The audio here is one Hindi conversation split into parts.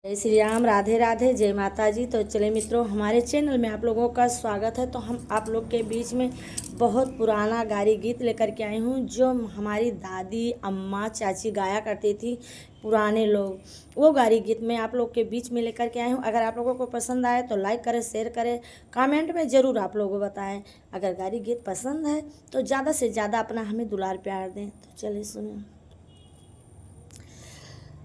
जय श्री राम, राधे राधे, जय माता जी। तो चले मित्रों, हमारे चैनल में आप लोगों का स्वागत है। तो हम आप लोग के बीच में बहुत पुराना गारी गीत लेकर के आई हूँ, जो हमारी दादी, अम्मा, चाची गाया करती थी, पुराने लोग। वो गारी गीत मैं आप लोग के बीच में लेकर के आई हूँ। अगर आप लोगों को पसंद आए तो लाइक करें, शेयर करें, कमेंट में ज़रूर आप लोगों बताएं। अगर गारी गीत पसंद है तो ज़्यादा से ज़्यादा अपना हमें दुलार प्यार दें। तो चलिए सुनें।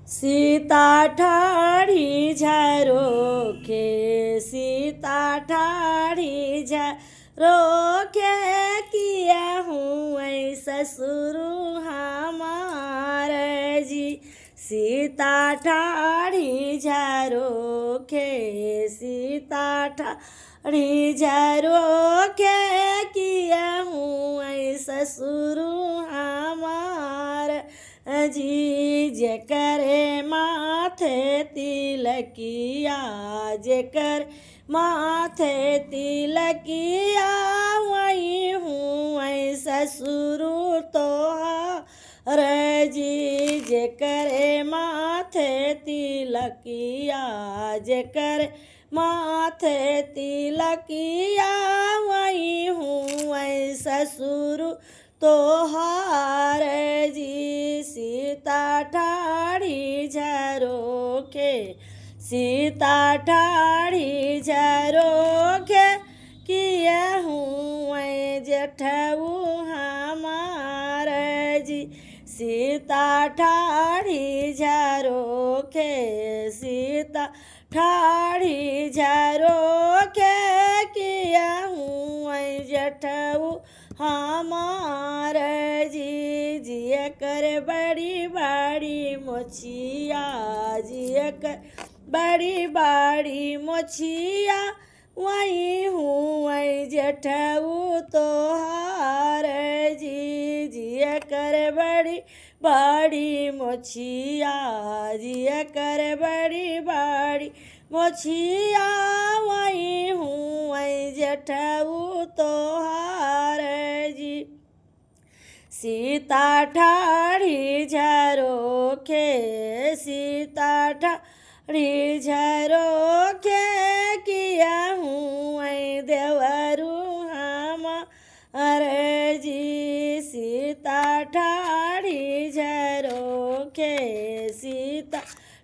सीता ठाड़ी झरोखे, सीता ठाड़ी झरोखे, किया हूँ ऐसा शुरू हमारे जी। सीता ठाड़ी झरोखे, सीता ठाड़ी झरोखे, किया हूँ ऐसा शुरू हमारे जी। जेकर माथे तिलकिया, जेकर माथे तिलकिया, वही हूँ ऐसा शुरू तो रे जी। जेकर माथे तिलकिया, जेकर माथे तिलकिया, वही हूँ ऐसा शुरू तो हार जी। सीता ठाड़ी झरोखे, सीता ठाड़ी झरोखे, किया हूँ जेठऊ हमार जी। सीता ठाड़ी झरोखे, सीता ठाड़ी झरोखे, किया हूँ जेठऊ हमार जी। जिया कर बड़ी बड़ी मोछिया, जिया कर बड़ी बड़ी मोछिया, वही हूँ वही जेठऊ तोहार जी। जिया कर बड़ी बड़ी मोछिया, जिया कर बड़ी बड़ी मोछिया, वही हूँ वही जेठऊ तोहार जी। सीता ठाड़ी झरोखे, सीता ठाड़ी झरोखे, किया हूँ देवरू हमार जी। सीता ठाड़ी झरोखे, सीता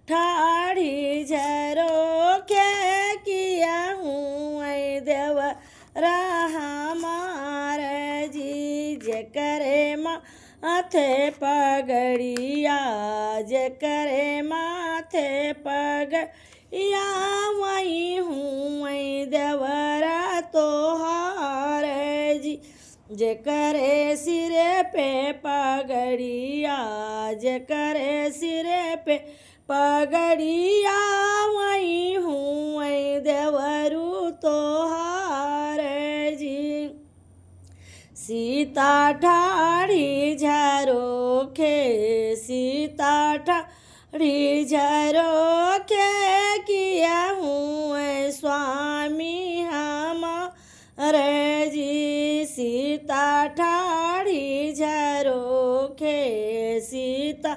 ठाड़ी झरोखे, किया हूँ देवरा हमार जी। जेकर माथे पगड़िया, जेकर माथे पगड़िया, वही हूँ वही देवरा तोहार जी। जेकर सिरे पे पगड़िया, जेकर सिरे पे पगड़िया, वही हूँ वही देवरू तोहार जी। सीता ठाड़ी झरोखे, सीता ठाड़ी झरोखे, किया हूँ स्वामी हमार जी। सीता ठाड़ी झरोखे, सीता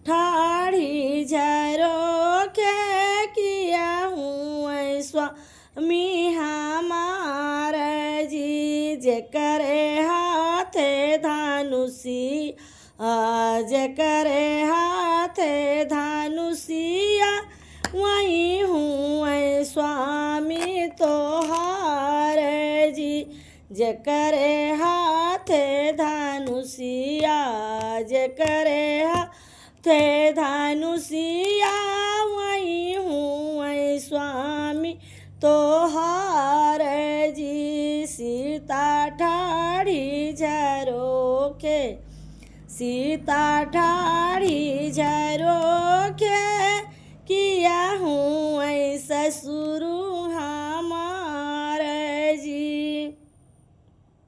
ठाड़ी झरोखे, किया हूँ स्वामी हमार जी। जेकर हाथे धानुषी, जेकर हाथे धानुषिया, वही हूँ स्वामी तोहार जी। जेकर हाथे धानुषिया, जेकर हाथे धानुषिया, वही हूँ स्वामी तोहार जी। सीता ठाड़ी झरोखे, सीता ठाड़ी